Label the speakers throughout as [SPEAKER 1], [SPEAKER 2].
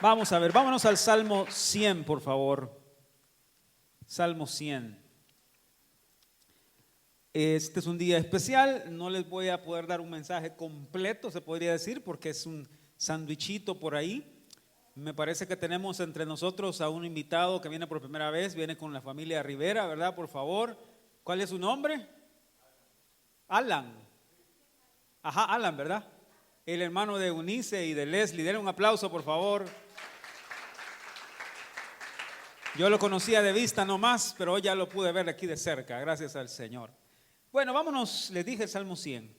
[SPEAKER 1] Vamos a ver, vámonos al Salmo 100, por favor. Salmo 100. Este es un día especial, no les voy a poder dar un mensaje completo, se podría decir, porque es un sandwichito por ahí. Me parece que tenemos entre nosotros a un invitado que viene por primera vez, viene con la familia Rivera, ¿verdad? Por favor, ¿cuál es su nombre? Alan. Ajá, Alan, ¿verdad? El hermano de Eunice y de Leslie. Denle un aplauso, por favor. Yo lo conocía de vista nomás, pero hoy ya lo pude ver aquí de cerca, gracias al Señor. Bueno, vámonos, les dije el Salmo 100.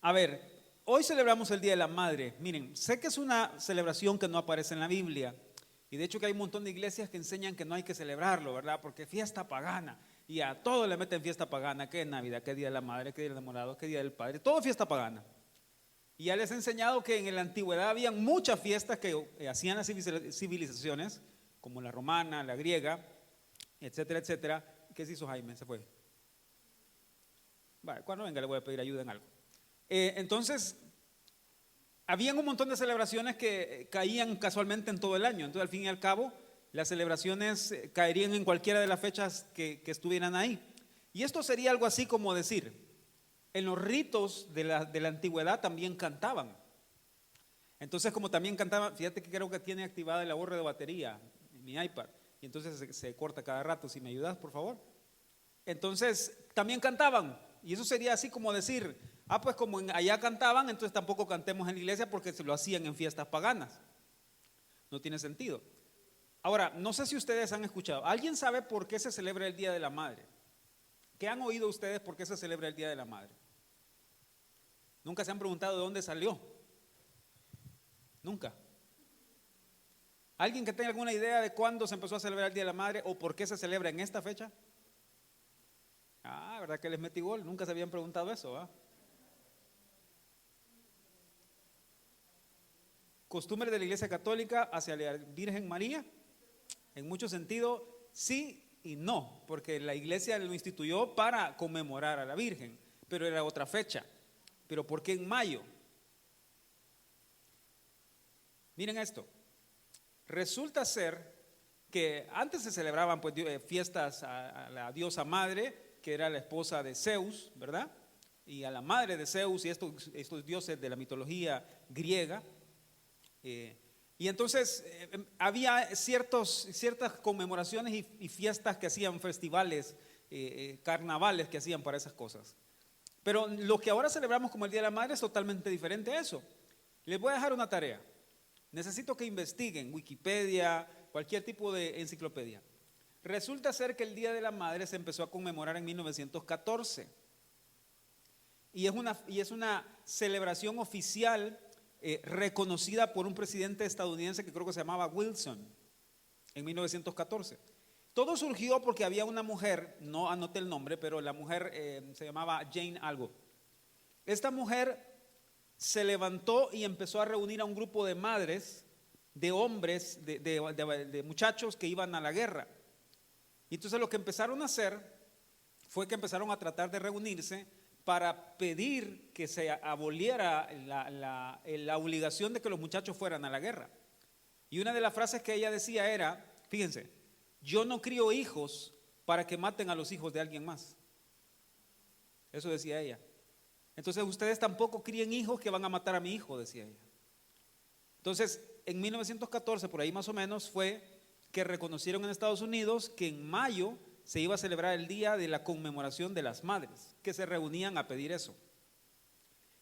[SPEAKER 1] A ver, hoy celebramos el Día de la Madre. Miren, sé que es una celebración que no aparece en la Biblia. Y de hecho que hay un montón de iglesias que enseñan que no hay que celebrarlo, ¿verdad? Porque fiesta pagana. Y a todo le meten fiesta pagana. ¿Qué Navidad? ¿Qué Día de la Madre? ¿Qué Día del Enamorado? ¿Qué Día del Padre? Todo fiesta pagana. Y ya les he enseñado que en la antigüedad había muchas fiestas que hacían las civilizaciones, como la romana, la griega, etcétera, etcétera. ¿Qué se hizo Jaime? Se fue. Vale, cuando venga le voy a pedir ayuda en algo. Entonces, habían un montón de celebraciones que caían casualmente en todo el año. Entonces, al fin y al cabo, las celebraciones caerían en cualquiera de las fechas que estuvieran ahí. Y esto sería algo así como decir, en los ritos de la antigüedad también cantaban. Entonces, como también cantaban, fíjate que creo que tiene activada el ahorro de batería en mi iPad. Y entonces se corta cada rato. Si me ayudas, por favor. Entonces, también cantaban. Y eso sería así como decir, pues como allá cantaban, entonces tampoco cantemos en la iglesia porque se lo hacían en fiestas paganas. No tiene sentido. Ahora, no sé si ustedes han escuchado, ¿alguien sabe por qué se celebra el Día de la Madre? ¿Qué han oído ustedes por qué se celebra el Día de la Madre? ¿Nunca se han preguntado de dónde salió? Nunca. ¿Alguien que tenga alguna idea de cuándo se empezó a celebrar el Día de la Madre o por qué se celebra en esta fecha? ¿Verdad que les metí gol? Nunca se habían preguntado eso, ¿ah? Costumbre de la Iglesia Católica hacia la Virgen María, en mucho sentido, sí y no, porque la Iglesia lo instituyó para conmemorar a la Virgen, pero era otra fecha. ¿Pero por qué en mayo? Miren esto. Resulta ser que antes se celebraban pues, fiestas a la diosa madre, que era la esposa de Zeus, ¿verdad? Y a la madre de Zeus y estos dioses de la mitología griega. Y entonces había ciertas conmemoraciones y fiestas que hacían, festivales, carnavales que hacían para esas cosas. Pero lo que ahora celebramos como el Día de la Madre es totalmente diferente a eso. Les voy a dejar una tarea. Necesito que investiguen Wikipedia, cualquier tipo de enciclopedia. Resulta ser que el Día de la Madre se empezó a conmemorar en 1914 y es una celebración oficial reconocida por un presidente estadounidense que creo que se llamaba Wilson en 1914. Todo surgió porque había una mujer, no anoté el nombre, pero la mujer se llamaba Jane algo. Esta mujer se levantó y empezó a reunir a un grupo de madres, de hombres, de muchachos que iban a la guerra. Y entonces lo que empezaron a hacer fue que empezaron a tratar de reunirse para pedir que se aboliera la obligación de que los muchachos fueran a la guerra. Y una de las frases que ella decía era, fíjense, yo no crío hijos para que maten a los hijos de alguien más. Eso decía ella. Entonces ustedes tampoco críen hijos que van a matar a mi hijo, decía ella. Entonces en 1914, por ahí más o menos, fue que reconocieron en Estados Unidos que en mayo se iba a celebrar el día de la conmemoración de las madres, que se reunían a pedir eso.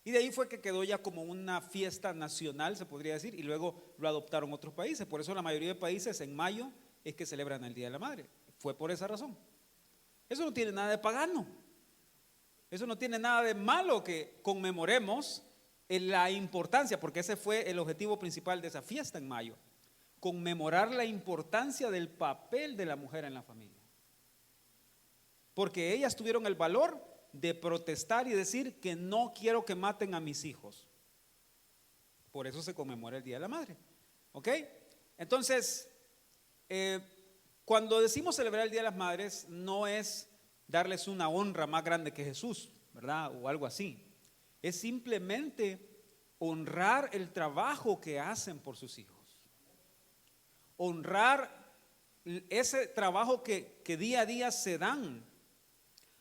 [SPEAKER 1] Y de ahí fue que quedó ya como una fiesta nacional, se podría decir, y luego lo adoptaron otros países. Por eso la mayoría de países en mayo es que celebran el Día de la Madre. Fue por esa razón. Eso no tiene nada de pagano. Eso no tiene nada de malo que conmemoremos la importancia, porque ese fue el objetivo principal de esa fiesta en mayo. Conmemorar la importancia del papel de la mujer en la familia. Porque ellas tuvieron el valor de protestar y decir que no quiero que maten a mis hijos. Por eso se conmemora el Día de la Madre. ¿Ok? Entonces, cuando decimos celebrar el Día de las Madres, no es darles una honra más grande que Jesús, ¿verdad? O algo así. Es simplemente honrar el trabajo que hacen por sus hijos, honrar ese trabajo que día a día se dan.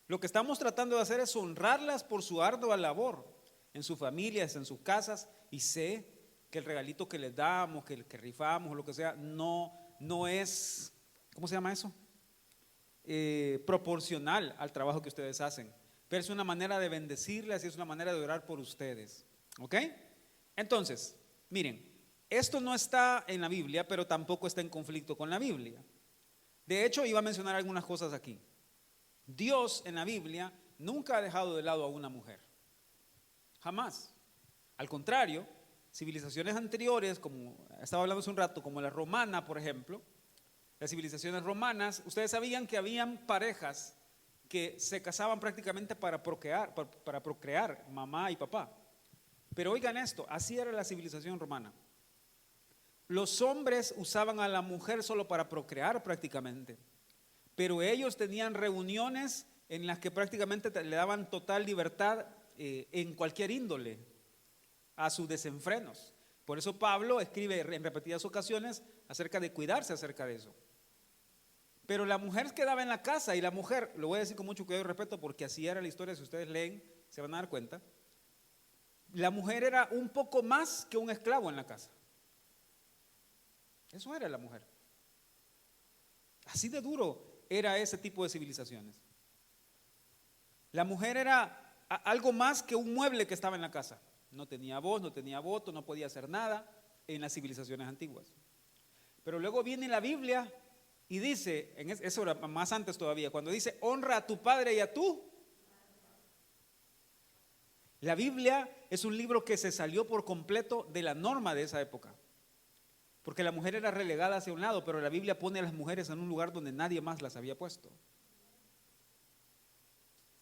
[SPEAKER 1] Lo que estamos tratando de hacer es honrarlas por su ardua labor en sus familias, en sus casas, y sé que el regalito que les damos, que rifamos o lo que sea, no es, ¿cómo se llama eso? Proporcional al trabajo que ustedes hacen, pero es una manera de bendecirles y es una manera de orar por ustedes, ¿ok? Entonces, miren, esto no está en la Biblia, pero tampoco está en conflicto con la Biblia. De hecho, iba a mencionar algunas cosas aquí. Dios en la Biblia nunca ha dejado de lado a una mujer, jamás. Al contrario, civilizaciones anteriores, como estaba hablando hace un rato, como la romana, por ejemplo, las civilizaciones romanas, ustedes sabían que habían parejas que se casaban prácticamente para procrear mamá y papá. Pero oigan esto, así era la civilización romana. Los hombres usaban a la mujer solo para procrear prácticamente, pero ellos tenían reuniones en las que prácticamente le daban total libertad en cualquier índole a sus desenfrenos. Por eso Pablo escribe en repetidas ocasiones acerca de cuidarse acerca de eso. Pero la mujer quedaba en la casa, y la mujer, lo voy a decir con mucho cuidado y respeto porque así era la historia, si ustedes leen se van a dar cuenta, la mujer era un poco más que un esclavo en la casa. Eso era la mujer. Así de duro era ese tipo de civilizaciones. La mujer era algo más que un mueble que estaba en la casa. No tenía voz, no tenía voto, no podía hacer nada en las civilizaciones antiguas. Pero luego viene la Biblia y dice, eso era más antes todavía, cuando dice honra a tu padre y a tu. La Biblia es un libro que se salió por completo de la norma de esa época, porque la mujer era relegada hacia un lado, pero la Biblia pone a las mujeres en un lugar donde nadie más las había puesto.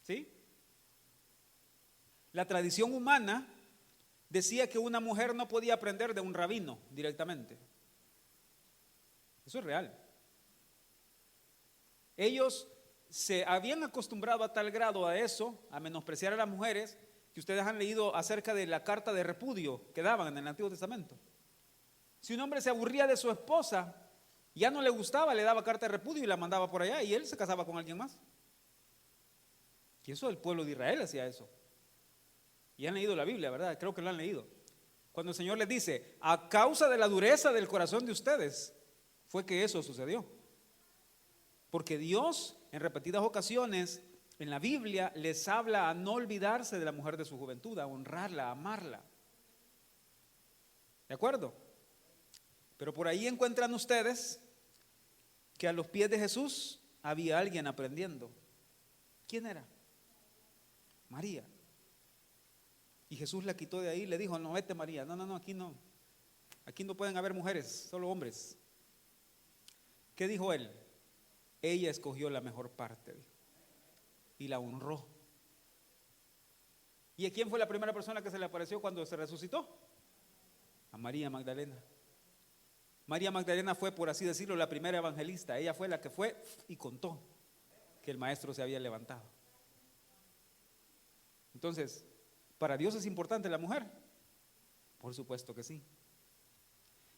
[SPEAKER 1] ¿Sí? La tradición humana decía que una mujer no podía aprender de un rabino directamente. Eso es real. Ellos se habían acostumbrado a tal grado a eso, a menospreciar a las mujeres, que ustedes han leído acerca de la carta de repudio que daban en el Antiguo Testamento. Si un hombre se aburría de su esposa, ya no le gustaba, le daba carta de repudio y la mandaba por allá, y él se casaba con alguien más. Y eso el pueblo de Israel hacía eso. Y han leído la Biblia, ¿verdad? Creo que lo han leído. Cuando el Señor les dice, a causa de la dureza del corazón de ustedes, fue que eso sucedió. Porque Dios en repetidas ocasiones en la Biblia les habla a no olvidarse de la mujer de su juventud, a honrarla, a amarla. ¿De acuerdo? Pero por ahí encuentran ustedes que a los pies de Jesús había alguien aprendiendo. ¿Quién era? María. Y Jesús la quitó de ahí y le dijo, no, vete María, no, aquí no. Aquí no pueden haber mujeres, solo hombres. ¿Qué dijo él? Ella escogió la mejor parte, dijo, y la honró. ¿Y a quién fue la primera persona que se le apareció cuando se resucitó? A María Magdalena. María Magdalena fue, por así decirlo, la primera evangelista. Ella fue la que fue y contó que el maestro se había levantado. Entonces, ¿para Dios es importante la mujer? Por supuesto que sí.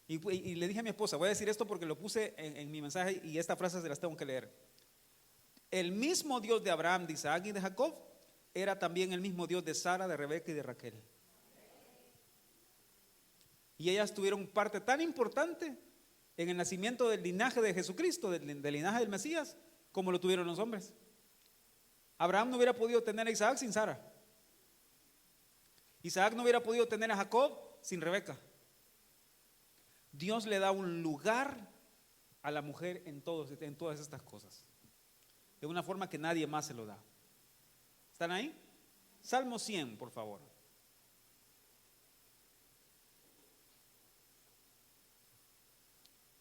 [SPEAKER 1] Y le dije a mi esposa, voy a decir esto porque lo puse en mi mensaje y estas frases se las tengo que leer. El mismo Dios de Abraham, de Isaac y de Jacob era también el mismo Dios de Sara, de Rebeca y de Raquel. Y ellas tuvieron parte tan importante en el nacimiento del linaje de Jesucristo, del linaje del Mesías, como lo tuvieron los hombres. Abraham no hubiera podido tener a Isaac sin Sara. Isaac no hubiera podido tener a Jacob sin Rebeca. Dios le da un lugar a la mujer en todas estas cosas, de una forma que nadie más se lo da. ¿Están ahí? Salmo 100, por favor.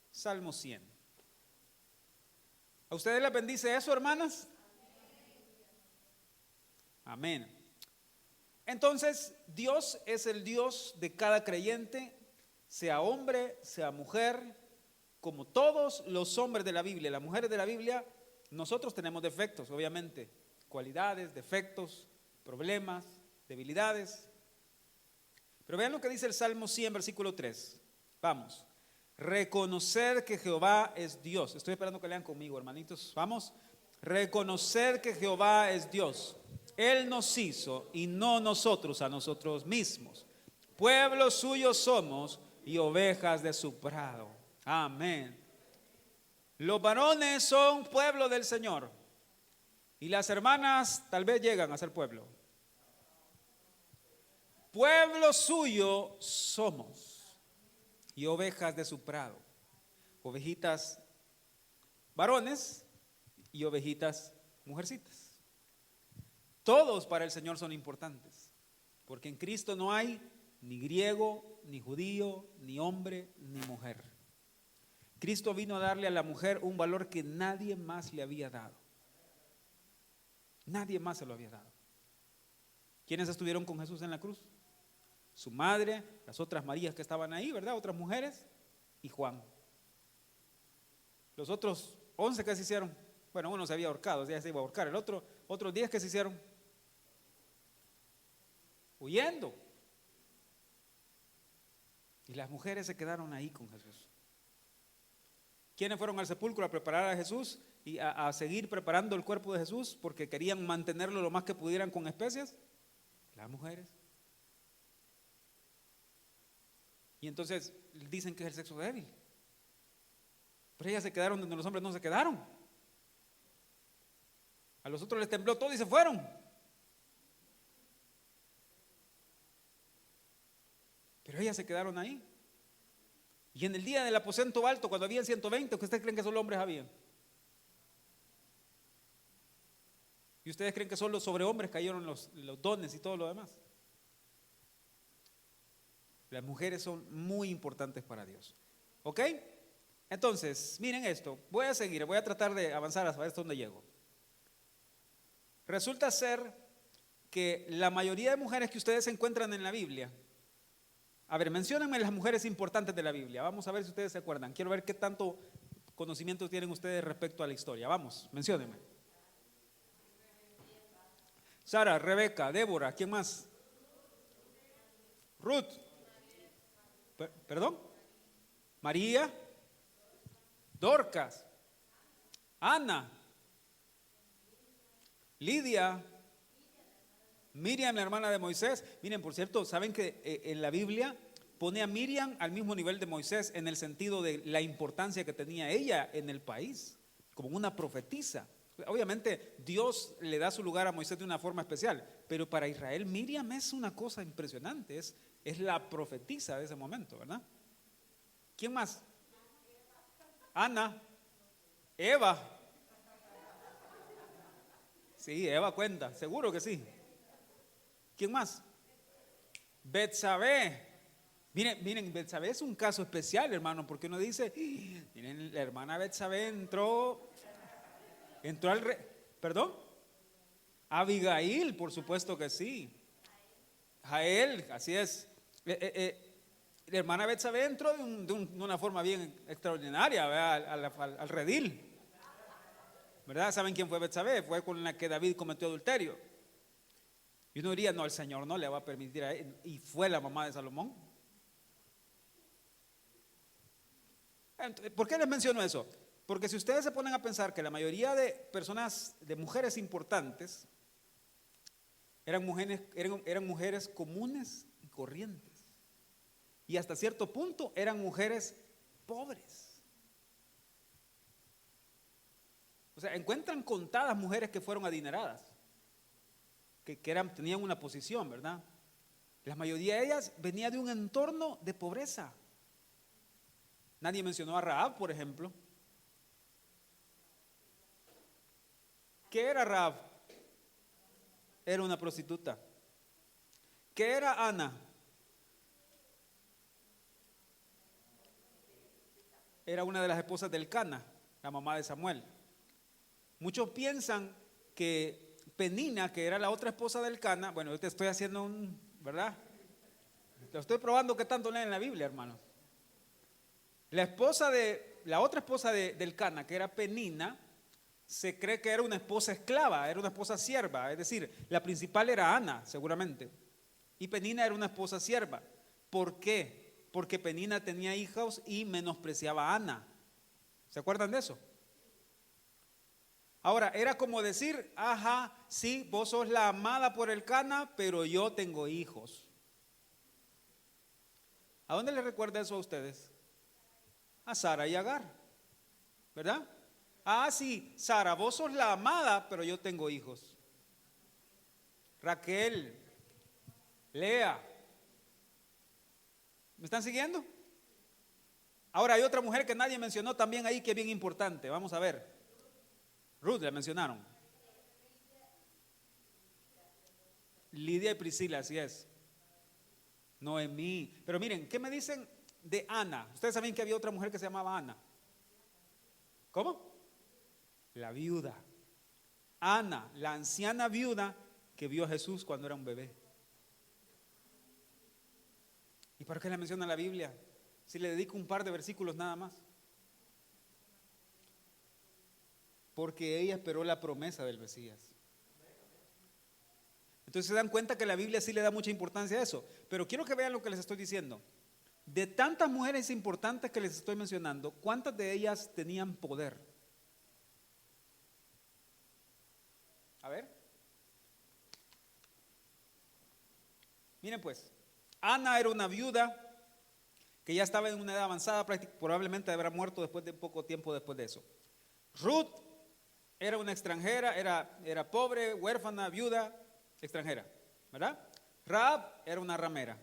[SPEAKER 1] Salmo 100. ¿A ustedes les bendice eso, hermanas? Amén. Entonces, Dios es el Dios de cada creyente, sea hombre, sea mujer, como todos los hombres de la Biblia, las mujeres de la Biblia. Nosotros tenemos defectos, obviamente, cualidades, defectos, problemas, debilidades. Pero vean lo que dice el Salmo 100, versículo 3. Vamos. Reconocer que Jehová es Dios. Estoy esperando que lean conmigo, hermanitos. Vamos. Reconocer que Jehová es Dios. Él nos hizo y no nosotros a nosotros mismos. Pueblo suyo somos y ovejas de su prado. Amén. Los varones son pueblo del Señor. Y las hermanas tal vez llegan a ser pueblo. Pueblo suyo somos y ovejas de su prado. Ovejitas varones y ovejitas mujercitas. Todos para el Señor son importantes, porque en Cristo no hay ni griego, ni judío, ni hombre, ni mujer. Cristo vino a darle a la mujer un valor que nadie más le había dado. Nadie más se lo había dado. ¿Quiénes estuvieron con Jesús en la cruz? Su madre, las otras Marías que estaban ahí, ¿verdad? Otras mujeres y Juan. Los otros 11 que se hicieron, bueno, uno se había ahorcado, ya se iba a ahorcar. El otros 10 que se hicieron, huyendo. Y las mujeres se quedaron ahí con Jesús. ¿Quiénes fueron al sepulcro a preparar a Jesús y a seguir preparando el cuerpo de Jesús porque querían mantenerlo lo más que pudieran con especias? Las mujeres. Y entonces dicen que es el sexo débil. Pero ellas se quedaron donde los hombres no se quedaron. A los otros les tembló todo y se fueron. Pero ellas se quedaron ahí. Y en el día del aposento alto, cuando habían 120, ¿ustedes creen que solo hombres habían? ¿Y ustedes creen que solo sobre hombres cayeron los dones y todo lo demás? Las mujeres son muy importantes para Dios. ¿Ok? Entonces, miren esto. Voy a seguir, voy a tratar de avanzar hasta ver hasta dónde llego. Resulta ser que la mayoría de mujeres que ustedes encuentran en la Biblia, a ver, menciónenme las mujeres importantes de la Biblia. Vamos a ver si ustedes se acuerdan. Quiero ver qué tanto conocimiento tienen ustedes respecto a la historia. Vamos, menciónenme. Sara, Rebeca, Débora, ¿quién más? Ruth. ¿Perdón? María, Dorcas, Ana, Lidia, Miriam, la hermana de Moisés. Miren, por cierto, ¿saben que en la Biblia pone a Miriam al mismo nivel de Moisés en el sentido de la importancia que tenía ella en el país, como una profetisa? Obviamente Dios le da su lugar a Moisés de una forma especial, pero para Israel Miriam es una cosa impresionante, es la profetisa de ese momento, ¿verdad? ¿Quién más? Ana, Eva. Sí, Eva cuenta, seguro que sí. ¿Quién más? Betsabé. Miren, Betsabé es un caso especial, hermano, porque uno dice, miren, la hermana Betsabé entró al rey. ¿Perdón? Abigail, por supuesto que sí. Jael, así es. La hermana Betsabé entró de una forma bien extraordinaria, ¿verdad? Al redil. ¿Verdad? ¿Saben quién fue Betsabé? Fue con la que David cometió adulterio. Y uno diría, no, el Señor no le va a permitir a él. Y fue la mamá de Salomón. Entonces, ¿por qué les menciono eso? Porque si ustedes se ponen a pensar que la mayoría de personas, de mujeres importantes, eran mujeres comunes y corrientes. Y hasta cierto punto eran mujeres pobres. O sea, encuentran contadas mujeres que fueron adineradas, que tenían una posición, ¿verdad? La mayoría de ellas venía de un entorno de pobreza. Nadie mencionó a Rahab, por ejemplo. ¿Qué era Rahab? Era una prostituta. ¿Qué era Ana? Era una de las esposas del Cana, la mamá de Samuel. Muchos piensan que Penina, que era la otra esposa del Cana, bueno, yo te estoy haciendo ¿verdad? Te estoy probando qué tanto leen en la Biblia, hermano. La otra esposa del Cana, que era Penina, se cree que era una esposa esclava, era una esposa sierva, es decir, la principal era Ana, seguramente, y Penina era una esposa sierva. ¿Por qué? Porque Penina tenía hijos y menospreciaba a Ana. ¿Se acuerdan de eso? Ahora, era como decir, ajá, sí, vos sos la amada por el Cana, pero yo tengo hijos. ¿A dónde les recuerda eso a ustedes? A Sara y Agar, ¿verdad? Ah, sí, Sara, vos sos la amada, pero yo tengo hijos. Raquel, Lea, ¿me están siguiendo? Ahora hay otra mujer que nadie mencionó también ahí que es bien importante. Vamos a ver. Ruth la mencionaron. Lidia y Priscila, así es. Noemí. Pero miren, ¿qué me dicen de Ana? Ustedes saben que había otra mujer que se llamaba Ana. ¿Cómo? La viuda. Ana, la anciana viuda que vio a Jesús cuando era un bebé. ¿Y por qué la menciona la Biblia? Si le dedico un par de versículos nada más. Porque ella esperó la promesa del Mesías. Entonces se dan cuenta que la Biblia sí le da mucha importancia a eso. Pero quiero que vean lo que les estoy diciendo. De tantas mujeres importantes que les estoy mencionando, ¿cuántas de ellas tenían poder? A ver. Miren pues, Ana era una viuda que ya estaba en una edad avanzada, probablemente habrá muerto después de poco tiempo después de eso. Ruth era una extranjera, era pobre, huérfana, viuda, extranjera, ¿verdad? Rahab era una ramera.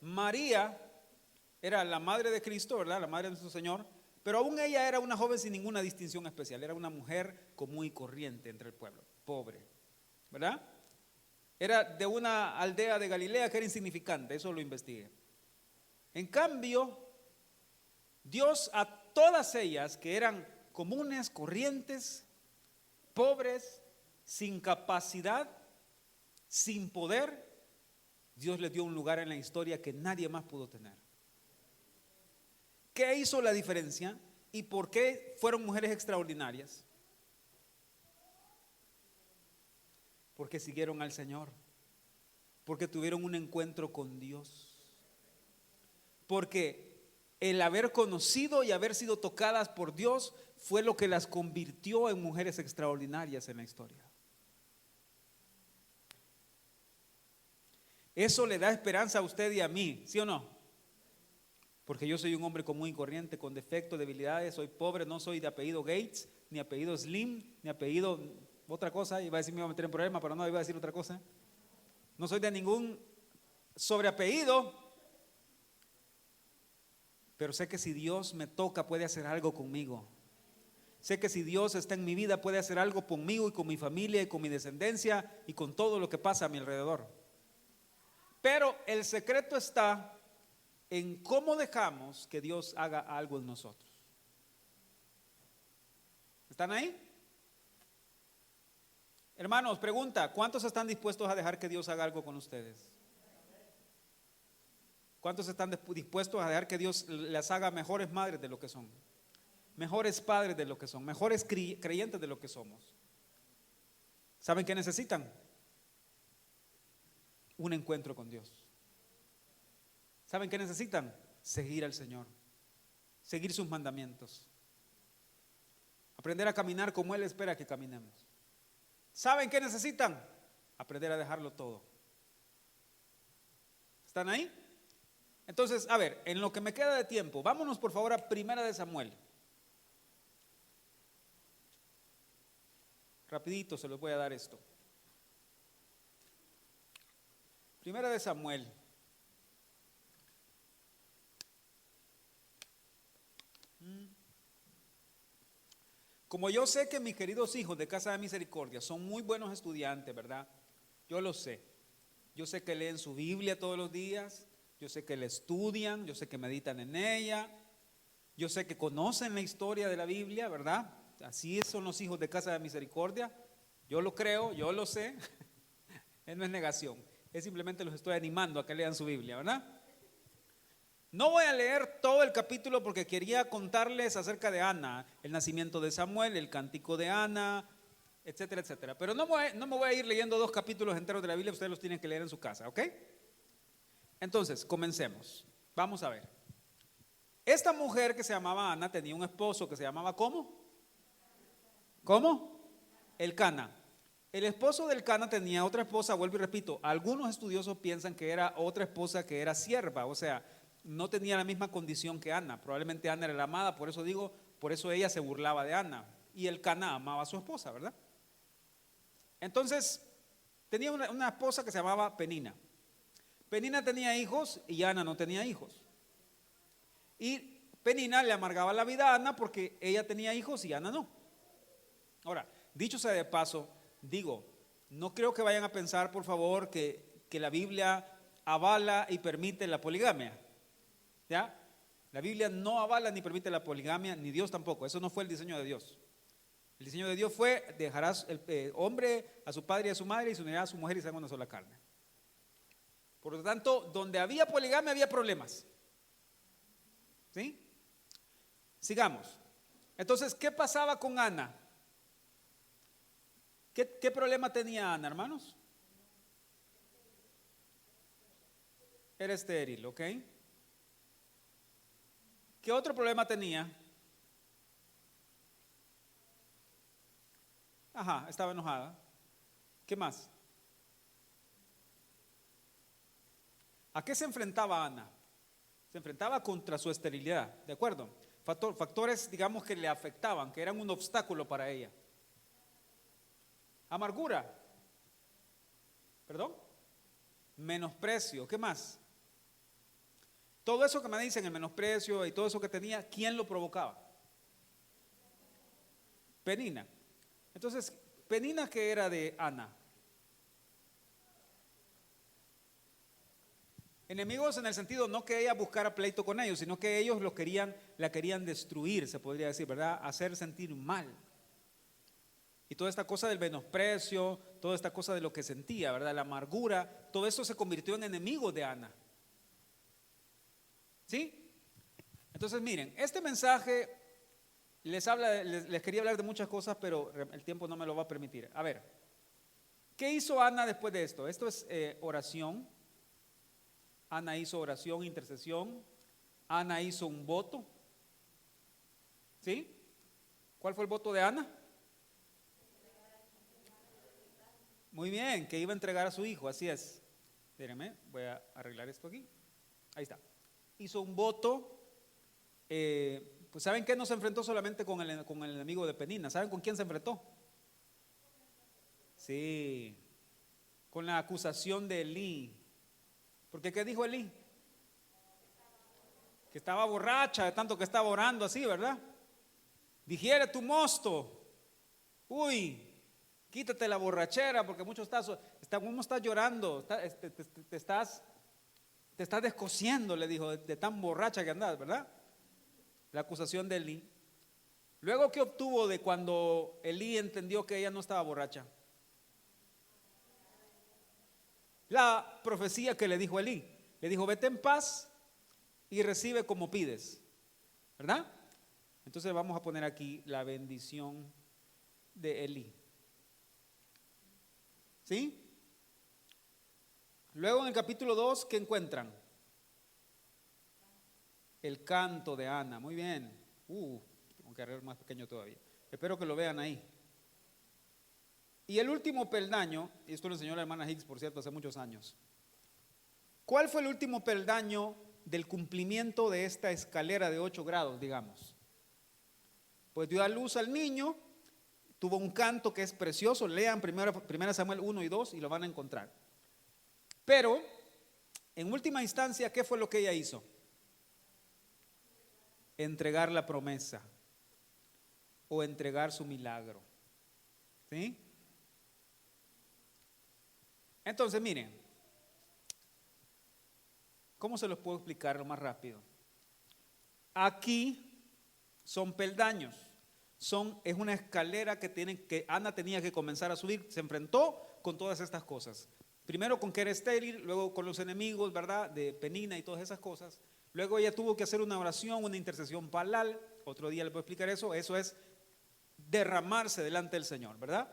[SPEAKER 1] María era la madre de Cristo, ¿verdad? La madre de nuestro Señor, pero aún ella era una joven sin ninguna distinción especial, era una mujer común y corriente entre el pueblo, pobre, ¿verdad? Era de una aldea de Galilea que era insignificante, eso lo investigué. En cambio, Dios a todas ellas que eran comunes, corrientes, pobres, sin capacidad, sin poder, Dios les dio un lugar en la historia que nadie más pudo tener. ¿Qué hizo la diferencia? ¿Y por qué fueron mujeres extraordinarias? Porque siguieron al Señor, porque tuvieron un encuentro con Dios. Porque el haber conocido y haber sido tocadas por Dios fue lo que las convirtió en mujeres extraordinarias en la historia. Eso le da esperanza a usted y a mí, ¿sí o no? Porque yo soy un hombre común y corriente, con defectos, debilidades, soy pobre, no soy de apellido Gates, ni apellido Slim, ni apellido otra cosa, iba a decir me iba a meter en problema, pero no, iba a decir otra cosa. No soy de ningún sobreapellido. Pero sé que si Dios me toca puede hacer algo conmigo. Sé que si Dios está en mi vida puede hacer algo conmigo y con mi familia y con mi descendencia y con todo lo que pasa a mi alrededor. Pero el secreto está en cómo dejamos que Dios haga algo en nosotros. ¿Están ahí? Hermanos, pregunta, ¿cuántos están dispuestos a dejar que Dios haga algo con ustedes? ¿Cuántos están dispuestos a dejar que Dios las haga mejores madres de lo que son? Mejores padres de lo que son, mejores creyentes de lo que somos. ¿Saben qué necesitan? Un encuentro con Dios. ¿Saben qué necesitan? Seguir al Señor, seguir sus mandamientos, aprender a caminar como Él espera que caminemos. ¿Saben qué necesitan? Aprender a dejarlo todo. ¿Están ahí? Entonces, a ver, en lo que me queda de tiempo, vámonos por favor a Primera de Samuel. Rapidito se los voy a dar esto. Primera de Samuel. Como yo sé que mis queridos hijos de Casa de Misericordia son muy buenos estudiantes, ¿verdad? Yo lo sé. Yo sé que leen su Biblia todos los días. Yo sé que la estudian, yo sé que meditan en ella, yo sé que conocen la historia de la Biblia, ¿verdad? Así son los hijos de Casa de Misericordia. Yo lo creo, yo lo sé. No es negación, es simplemente los estoy animando a que lean su Biblia, ¿verdad? No voy a leer todo el capítulo porque quería contarles acerca de Ana, el nacimiento de Samuel, el cántico de Ana, etcétera, etcétera. Pero no me voy a ir leyendo 2 capítulos enteros de la Biblia, ustedes los tienen que leer en su casa, ¿ok? Entonces, comencemos. Vamos a ver. Esta mujer que se llamaba Ana tenía un esposo que se llamaba ¿cómo? ¿Cómo? Elcana. El esposo del Cana tenía otra esposa, vuelvo y repito, algunos estudiosos piensan que era otra esposa que era sierva, o sea, no tenía la misma condición que Ana. Probablemente Ana era la amada, por eso digo, por eso ella se burlaba de Ana. Y el Cana amaba a su esposa, ¿verdad? Entonces, tenía una esposa que se llamaba Penina. Penina tenía hijos y Ana no tenía hijos. Y Penina le amargaba la vida a Ana porque ella tenía hijos y Ana no. Ahora, dicho sea de paso, digo, no creo que vayan a pensar, por favor, que la Biblia avala y permite la poligamia. ¿Ya? La Biblia no avala ni permite la poligamia, ni Dios tampoco. Eso no fue el diseño de Dios. El diseño de Dios fue: dejarás el hombre a su padre y a su madre y se unirá a su mujer y serán una sola carne. Por lo tanto, donde había poligamia había problemas. ¿Sí? Sigamos. Entonces, ¿qué pasaba con Ana? ¿Qué problema tenía Ana, hermanos? Era estéril, ¿ok? ¿Qué otro problema tenía? Ajá, estaba enojada. ¿Qué más? ¿A qué se enfrentaba Ana? Se enfrentaba contra su esterilidad, ¿de acuerdo? Factores, digamos, que le afectaban, que eran un obstáculo para ella. Amargura. ¿Perdón? Menosprecio. ¿Qué más? Todo eso que me dicen, el menosprecio y todo eso que tenía, ¿quién lo provocaba? Penina. Entonces, Penina, ¿qué era de Ana? Enemigos en el sentido no que ella buscara pleito con ellos, sino que ellos la querían destruir, se podría decir, ¿verdad? Hacer sentir mal. Y toda esta cosa del menosprecio, toda esta cosa de lo que sentía, ¿verdad? La amargura, todo eso se convirtió en enemigos de Ana. ¿Sí? Entonces miren, este mensaje les quería hablar de muchas cosas, pero el tiempo no me lo va a permitir. A ver, ¿qué hizo Ana después de esto? Esto es oración. Ana hizo oración, intercesión. Ana hizo un voto. ¿Sí? ¿Cuál fue el voto de Ana? Muy bien, que iba a entregar a su hijo, así es. Espérenme, voy a arreglar esto aquí. Ahí está. Hizo un voto. Pues ¿saben qué? No se enfrentó solamente con el enemigo de Penina. ¿Saben con quién se enfrentó? Sí, con la acusación de Elí. Porque ¿qué dijo Elí? Que estaba borracha de tanto que estaba orando así, ¿verdad? Digiere tu mosto. Uy, quítate la borrachera porque mucho ¿cómo estás llorando? Te estás descosiendo, le dijo, de tan borracha que andas, ¿verdad? La acusación de Elí. Luego, ¿qué obtuvo de cuando Elí entendió que ella no estaba borracha? La profecía que le dijo Elí. Le dijo: vete en paz y recibe como pides, ¿verdad? Entonces vamos a poner aquí la bendición de Elí. ¿Sí? Luego en el capítulo 2, ¿qué encuentran? El canto de Ana. Muy bien. Tengo que arreglar más pequeño todavía. Espero que lo vean ahí. Y el último peldaño, y esto lo enseñó la hermana Hicks, por cierto, hace muchos años. ¿Cuál fue el último peldaño del cumplimiento de esta escalera de 8 grados, digamos? Pues dio a luz al niño, tuvo un canto que es precioso. Lean 1 Samuel 1 y 2 y lo van a encontrar. Pero, en última instancia, ¿qué fue lo que ella hizo? Entregar la promesa o entregar su milagro. ¿Sí? Entonces, miren, ¿cómo se los puedo explicar lo más rápido? Aquí son peldaños, es una escalera que Ana tenía que comenzar a subir. Se enfrentó con todas estas cosas. Primero con que era estéril, luego con los enemigos, ¿verdad? De Penina y todas esas cosas. Luego ella tuvo que hacer una oración, una intercesión palal. Otro día les voy a explicar eso. Eso es derramarse delante del Señor, ¿verdad?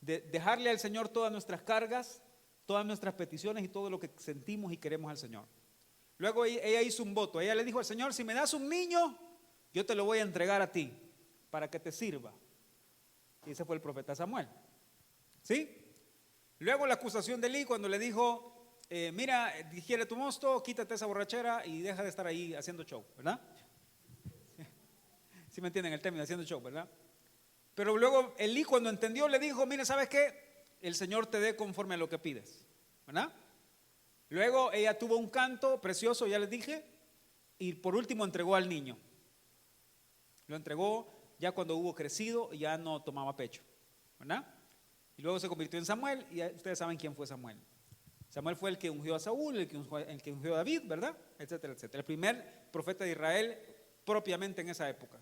[SPEAKER 1] Dejarle al Señor todas nuestras cargas, todas nuestras peticiones y todo lo que sentimos y queremos al Señor. Luego ella hizo un voto. Ella le dijo al Señor: si me das un niño, yo te lo voy a entregar a ti para que te sirva. Y ese fue el profeta Samuel. ¿Sí? Luego la acusación de Elí cuando le dijo: mira, digiere tu mosto, quítate esa borrachera y deja de estar ahí haciendo show, ¿verdad? ¿Sí me entienden el término, haciendo show, verdad? Pero luego Elí, cuando entendió, le dijo: mira, ¿sabes qué? El Señor te dé conforme a lo que pides, ¿verdad? Luego ella tuvo un canto precioso, ya les dije, y por último entregó al niño. Lo entregó ya cuando hubo crecido y ya no tomaba pecho, ¿verdad? Y luego se convirtió en Samuel, y ustedes saben quién fue Samuel. Samuel fue el que ungió a Saúl, el que ungió a David, ¿verdad? Etcétera, etcétera. El primer profeta de Israel propiamente en esa época.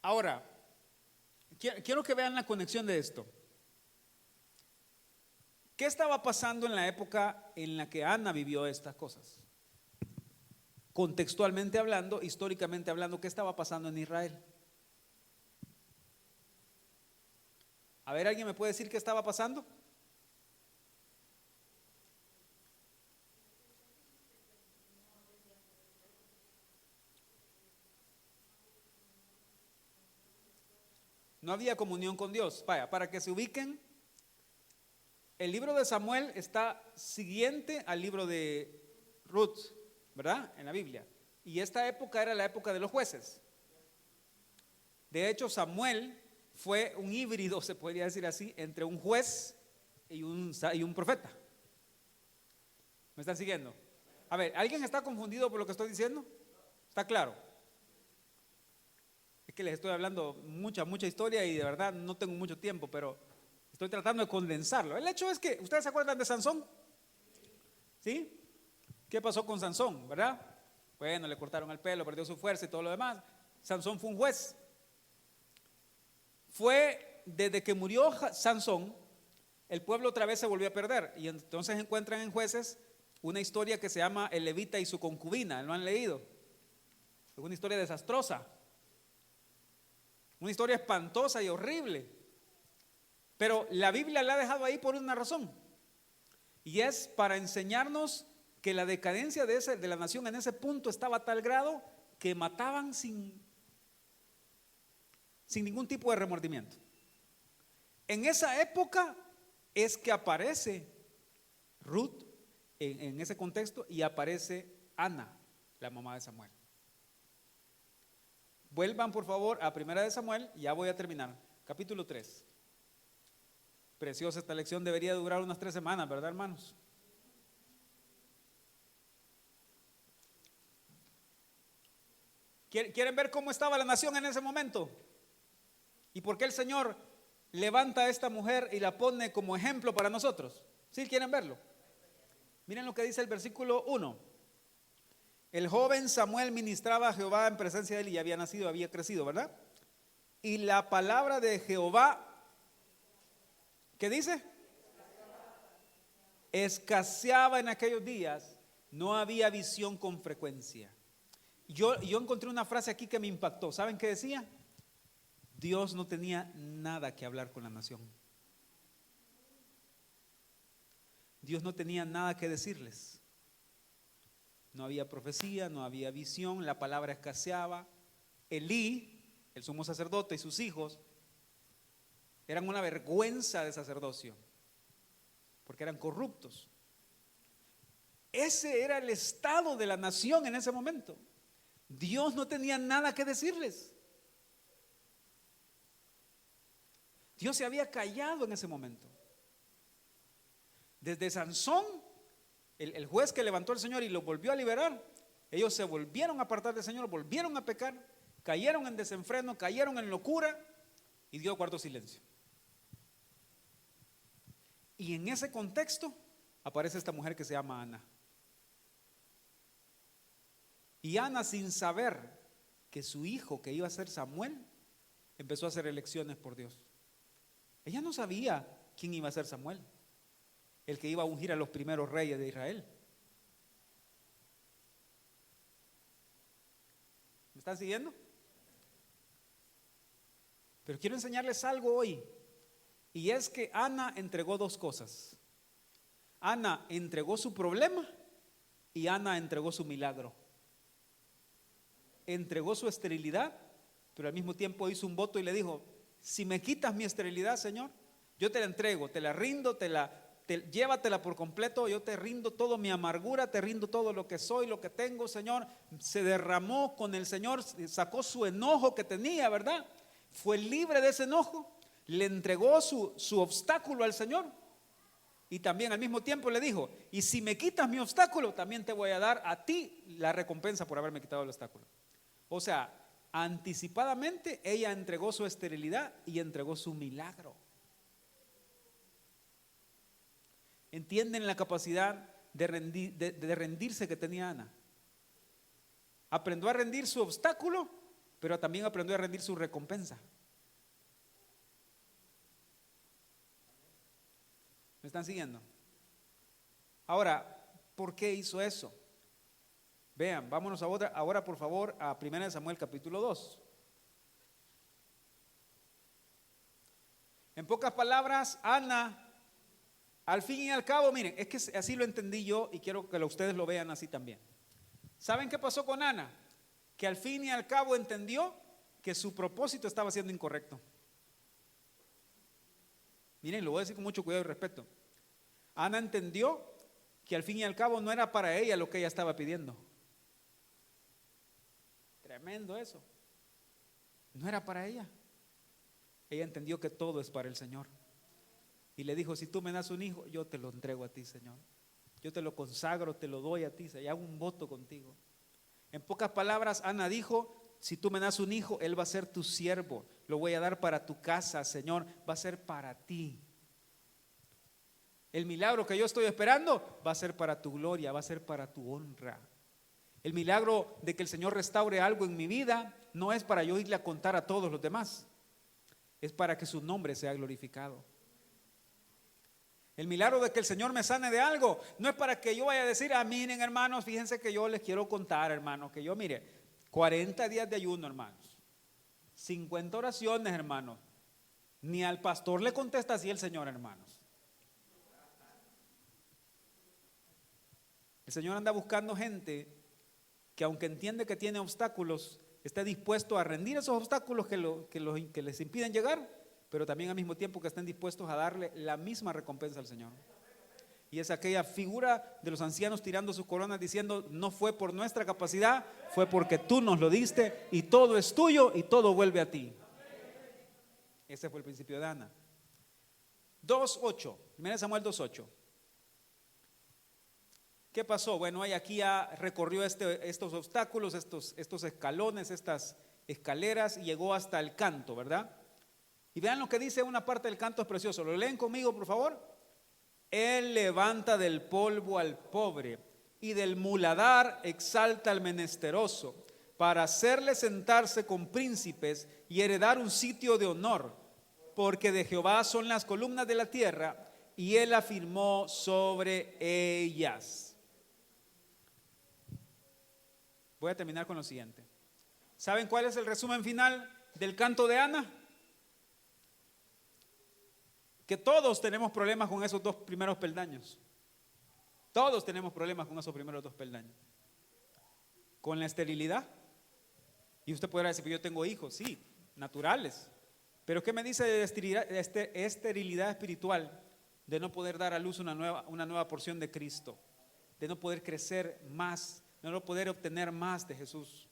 [SPEAKER 1] Ahora, quiero que vean la conexión de esto. ¿Qué estaba pasando en la época en la que Ana vivió estas cosas? Contextualmente hablando, históricamente hablando, ¿qué estaba pasando en Israel? A ver, ¿alguien me puede decir qué estaba pasando? No había comunión con Dios. Vaya, para que se ubiquen, el libro de Samuel está siguiente al libro de Ruth, ¿verdad? En la Biblia. Y esta época era la época de los jueces. De hecho, Samuel fue un híbrido, se podría decir así, entre un juez y un profeta. ¿Me están siguiendo? A ver, ¿alguien está confundido por lo que estoy diciendo? ¿Está claro? Es que les estoy hablando mucha historia y de verdad no tengo mucho tiempo, pero estoy tratando de condensarlo. El hecho es que, ¿ustedes se acuerdan de Sansón? ¿Sí? ¿Qué pasó con Sansón, verdad? Bueno, le cortaron el pelo, perdió su fuerza y todo lo demás. Sansón fue un juez. Fue desde que murió Sansón, el pueblo otra vez se volvió a perder. Y entonces encuentran en Jueces una historia que se llama El levita y su concubina. ¿Lo han leído? Es una historia desastrosa. Una historia espantosa y horrible. Pero la Biblia la ha dejado ahí por una razón. Y es para enseñarnos que la decadencia de la nación en ese punto estaba a tal grado que mataban sin ningún tipo de remordimiento. En esa época es que aparece Ruth en ese contexto y aparece Ana, la mamá de Samuel. Vuelvan por favor a Primera de Samuel, ya voy a terminar, capítulo 3. Preciosa esta lección, debería durar unas 3 semanas, ¿verdad, hermanos? ¿Quieren ver cómo estaba la nación en ese momento? ¿Y por qué el Señor levanta a esta mujer y la pone como ejemplo para nosotros? ¿Sí quieren verlo? Miren lo que dice el versículo 1. El joven Samuel ministraba a Jehová en presencia de él y había nacido, había crecido, ¿verdad? Y la palabra de Jehová, ¿qué dice? Escaseaba en aquellos días, no había visión con frecuencia. Yo encontré una frase aquí que me impactó. ¿Saben qué decía? Dios no tenía nada que hablar con la nación. Dios no tenía nada que decirles. No había profecía, no había visión, la palabra escaseaba. Elí, el sumo sacerdote, y sus hijos eran una vergüenza de sacerdocio, porque eran corruptos. Ese era el estado de la nación en ese momento. Dios no tenía nada que decirles. Dios se había callado en ese momento. Desde Sansón, el juez que levantó al Señor y lo volvió a liberar, ellos se volvieron a apartar del Señor, volvieron a pecar, cayeron en desenfreno, cayeron en locura y Dios guardó silencio. Y en ese contexto aparece esta mujer que se llama Ana. Y Ana, sin saber que su hijo, que iba a ser Samuel, empezó a hacer elecciones por Dios. Ella no sabía quién iba a ser Samuel, el que iba a ungir a los primeros reyes de Israel. ¿Me están siguiendo? Pero quiero enseñarles algo hoy, y es que Ana entregó 2 cosas. Ana entregó su problema y Ana entregó su milagro. Entregó su esterilidad, pero al mismo tiempo hizo un voto y le dijo: si me quitas mi esterilidad, Señor, yo te la entrego, te la rindo, llévatela por completo. Yo te rindo toda mi amargura, te rindo todo lo que soy, lo que tengo, Señor. Se derramó con el Señor, sacó su enojo que tenía, ¿verdad? Fue libre de ese enojo, le entregó su obstáculo al Señor. Y también al mismo tiempo le dijo: y si me quitas mi obstáculo, también te voy a dar a ti la recompensa por haberme quitado el obstáculo. O sea, anticipadamente ella entregó su esterilidad y entregó su milagro. ¿Entienden la capacidad de rendirse que tenía Ana? Aprendió a rendir su obstáculo, pero también aprendió a rendir su recompensa. ¿Me están siguiendo? Ahora, ¿por qué hizo eso? Vean, vámonos ahora por favor a 1 Samuel capítulo 2. En pocas palabras, Ana, al fin y al cabo, miren, es que así lo entendí yo y quiero que ustedes lo vean así también. ¿Saben qué pasó con Ana? Que al fin y al cabo entendió que su propósito estaba siendo incorrecto. Miren, lo voy a decir con mucho cuidado y respeto. Ana entendió que al fin y al cabo no era para ella lo que ella estaba pidiendo. Tremendo eso. No era para ella. Ella entendió que todo es para el Señor. Y le dijo: si tú me das un hijo, yo te lo entrego a ti, Señor. Yo te lo consagro, te lo doy a ti, y hago un voto contigo. En pocas palabras, Ana dijo: si tú me das un hijo, él va a ser tu siervo. Lo voy a dar para tu casa, Señor. Va a ser para ti. El milagro que yo estoy esperando va a ser para tu gloria, va a ser para tu honra. El milagro de que el Señor restaure algo en mi vida no es para yo irle a contar a todos los demás. Es para que su nombre sea glorificado. El milagro de que el Señor me sane de algo no es para que yo vaya a decir: miren, hermanos, fíjense que yo les quiero contar, hermanos, que yo, mire, 40 días de ayuno, hermanos, 50 oraciones, hermanos. Ni al pastor le contesta así el Señor, hermanos. El Señor anda buscando gente que, aunque entiende que tiene obstáculos, esté dispuesto a rendir esos obstáculos que les impiden llegar, pero también al mismo tiempo que estén dispuestos a darle la misma recompensa al Señor. Y es aquella figura de los ancianos tirando sus coronas diciendo: no fue por nuestra capacidad, fue porque tú nos lo diste, y todo es tuyo y todo vuelve a ti. Ese fue el principio de Ana. 2:8, 1 Samuel 2:8. ¿Qué pasó? Bueno, ella aquí ya recorrió estos obstáculos, estos escalones, estas escaleras, y llegó hasta el canto, ¿verdad? Y vean lo que dice una parte del canto, es precioso. ¿Lo leen conmigo, por favor? Él levanta del polvo al pobre y del muladar exalta al menesteroso, para hacerle sentarse con príncipes y heredar un sitio de honor, porque de Jehová son las columnas de la tierra y él afirmó sobre ellas. Voy a terminar con lo siguiente. ¿Saben cuál es el resumen final del canto de Ana? Que todos tenemos problemas con esos dos primeros peldaños. Todos tenemos problemas con esos primeros dos peldaños. Con la esterilidad. Y usted podrá decir: yo tengo hijos, sí, naturales. Pero ¿qué me dice de esterilidad espiritual? De no poder dar a luz una nueva porción de Cristo. De no poder crecer más, de no poder obtener más de Jesús.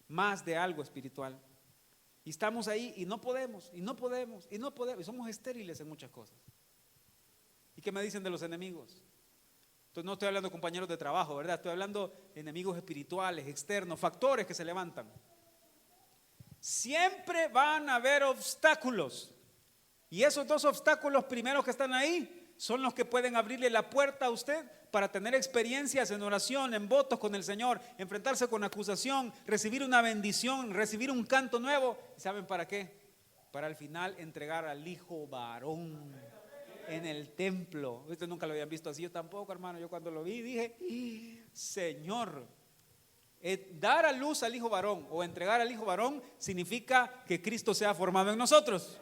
[SPEAKER 1] Más de algo espiritual. Y estamos ahí y no podemos, y somos estériles en muchas cosas. ¿Y qué me dicen de los enemigos? Entonces no estoy hablando de compañeros de trabajo, ¿verdad? Estoy hablando de enemigos espirituales, externos, factores que se levantan. Siempre van a haber obstáculos. Y esos dos obstáculos primeros que están ahí son los que pueden abrirle la puerta a usted para tener experiencias en oración, en votos con el Señor, enfrentarse con acusación, recibir una bendición, recibir un canto nuevo. ¿Saben para qué? Para al final entregar al hijo varón en el templo. Ustedes nunca lo habían visto así, yo tampoco, hermano. Yo cuando lo vi dije: Señor, dar a luz al hijo varón o entregar al hijo varón significa que Cristo sea formado en nosotros.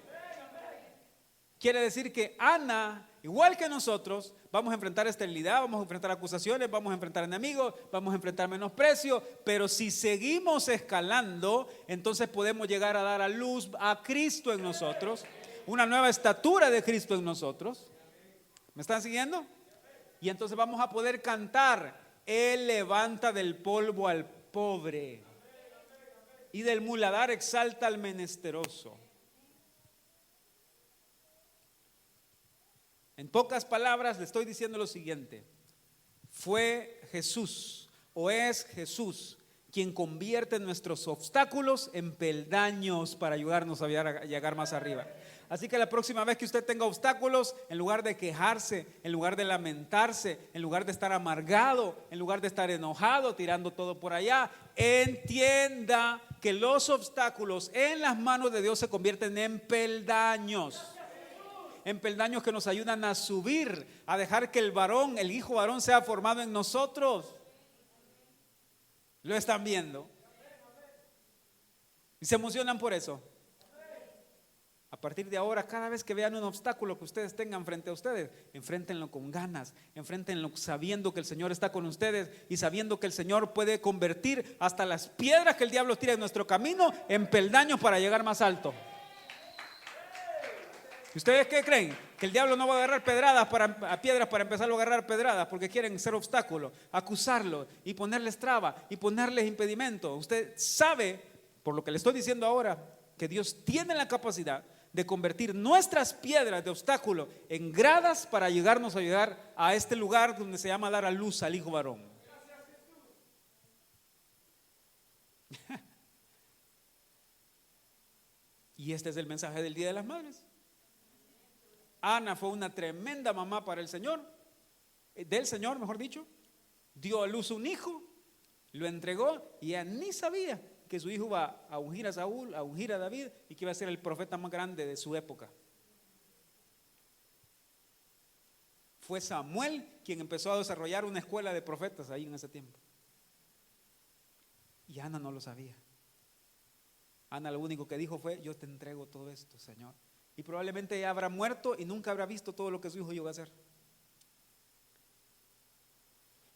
[SPEAKER 1] Quiere decir que Ana, igual que nosotros, vamos a enfrentar esterilidad, vamos a enfrentar acusaciones, vamos a enfrentar enemigos, vamos a enfrentar menosprecio, pero si seguimos escalando, entonces podemos llegar a dar a luz a Cristo en nosotros, una nueva estatura de Cristo en nosotros. ¿Me están siguiendo? Y entonces vamos a poder cantar: Él levanta del polvo al pobre y del muladar exalta al menesteroso. En pocas palabras le estoy diciendo lo siguiente: fue Jesús o es Jesús quien convierte nuestros obstáculos en peldaños para ayudarnos a llegar más arriba. Así que la próxima vez que usted tenga obstáculos, en lugar de quejarse, en lugar de lamentarse, en lugar de estar amargado, en lugar de estar enojado, tirando todo por allá, entienda que los obstáculos en las manos de Dios se convierten en peldaños. En peldaños que nos ayudan a subir, a dejar que el varón, el hijo varón, sea formado en nosotros. ¿Lo están viendo? Y se emocionan por eso. A partir de ahora, cada vez que vean un obstáculo que ustedes tengan frente a ustedes, enfréntenlo con ganas, enfréntenlo sabiendo que el Señor está con ustedes y sabiendo que el Señor puede convertir hasta las piedras que el diablo tira en nuestro camino en peldaños para llegar más alto. ¿Ustedes qué creen? Que el diablo no va a agarrar piedras para empezarlo a agarrar pedradas porque quieren ser obstáculo, acusarlo y ponerles traba y ponerles impedimento. Usted sabe, por lo que le estoy diciendo ahora, que Dios tiene la capacidad de convertir nuestras piedras de obstáculo en gradas para llegarnos a llegar a este lugar donde se llama dar a luz al hijo varón. Y este es el mensaje del Día de las Madres. Ana fue una tremenda mamá para el Señor, del Señor, mejor dicho. Dio a luz un hijo, lo entregó y ella ni sabía que su hijo iba a ungir a Saúl, a ungir a David y que iba a ser el profeta más grande de su época. Fue Samuel quien empezó a desarrollar una escuela de profetas ahí en ese tiempo. Y Ana no lo sabía. Ana lo único que dijo fue: yo te entrego todo esto, Señor. Y probablemente ella habrá muerto y nunca habrá visto todo lo que su hijo iba a hacer.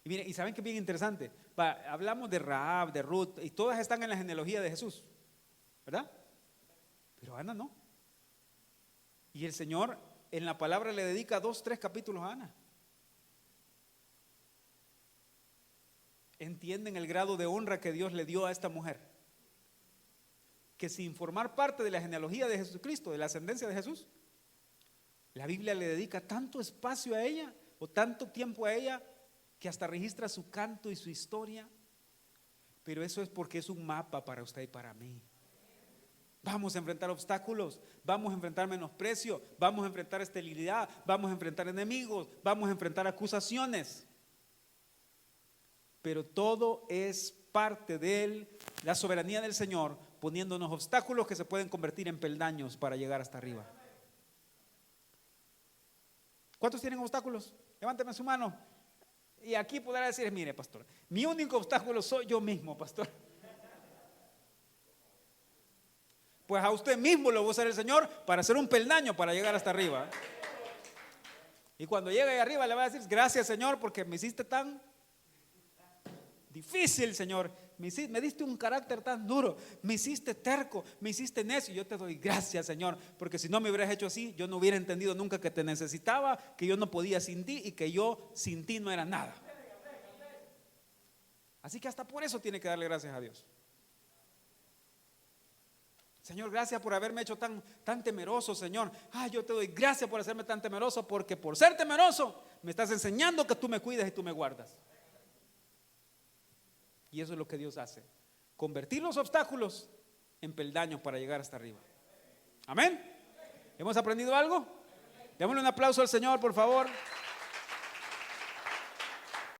[SPEAKER 1] Y miren, y saben que es bien interesante. Hablamos de Rahab, de Ruth, y todas están en la genealogía de Jesús, ¿verdad? Pero Ana no. Y el Señor en la palabra le dedica 2, 3 capítulos a Ana. ¿Entienden el grado de honra que Dios le dio a esta mujer? Que sin formar parte de la genealogía de Jesucristo, de la ascendencia de Jesús, la Biblia le dedica tanto espacio a ella o tanto tiempo a ella que hasta registra su canto y su historia. Pero eso es porque es un mapa para usted y para mí. Vamos a enfrentar obstáculos, vamos a enfrentar menosprecio, vamos a enfrentar esterilidad, vamos a enfrentar enemigos, vamos a enfrentar acusaciones. Pero todo es parte de la soberanía del Señor, poniéndonos obstáculos que se pueden convertir en peldaños para llegar hasta arriba. ¿Cuántos tienen obstáculos? Levánteme su mano. Y aquí podrá decir: mire, pastor, mi único obstáculo soy yo mismo, pastor. Pues a usted mismo lo va a usar el Señor para hacer un peldaño para llegar hasta arriba. Y cuando llegue ahí arriba le va a decir: gracias, Señor, porque me hiciste tan difícil, Señor. Me diste un carácter tan duro, me hiciste terco, me hiciste necio. Yo te doy gracias, Señor, porque si no me hubieras hecho así, yo no hubiera entendido nunca que te necesitaba, que yo no podía sin ti y que yo sin ti no era nada. Así que hasta por eso tiene que darle gracias a Dios. Señor, gracias por haberme hecho tan temeroso, Señor. Yo te doy gracias por hacerme tan temeroso, porque por ser temeroso me estás enseñando que tú me cuidas y tú me guardas. Y eso es lo que Dios hace: convertir los obstáculos en peldaños para llegar hasta arriba. Amén. ¿Hemos aprendido algo? Démosle un aplauso al Señor, por favor.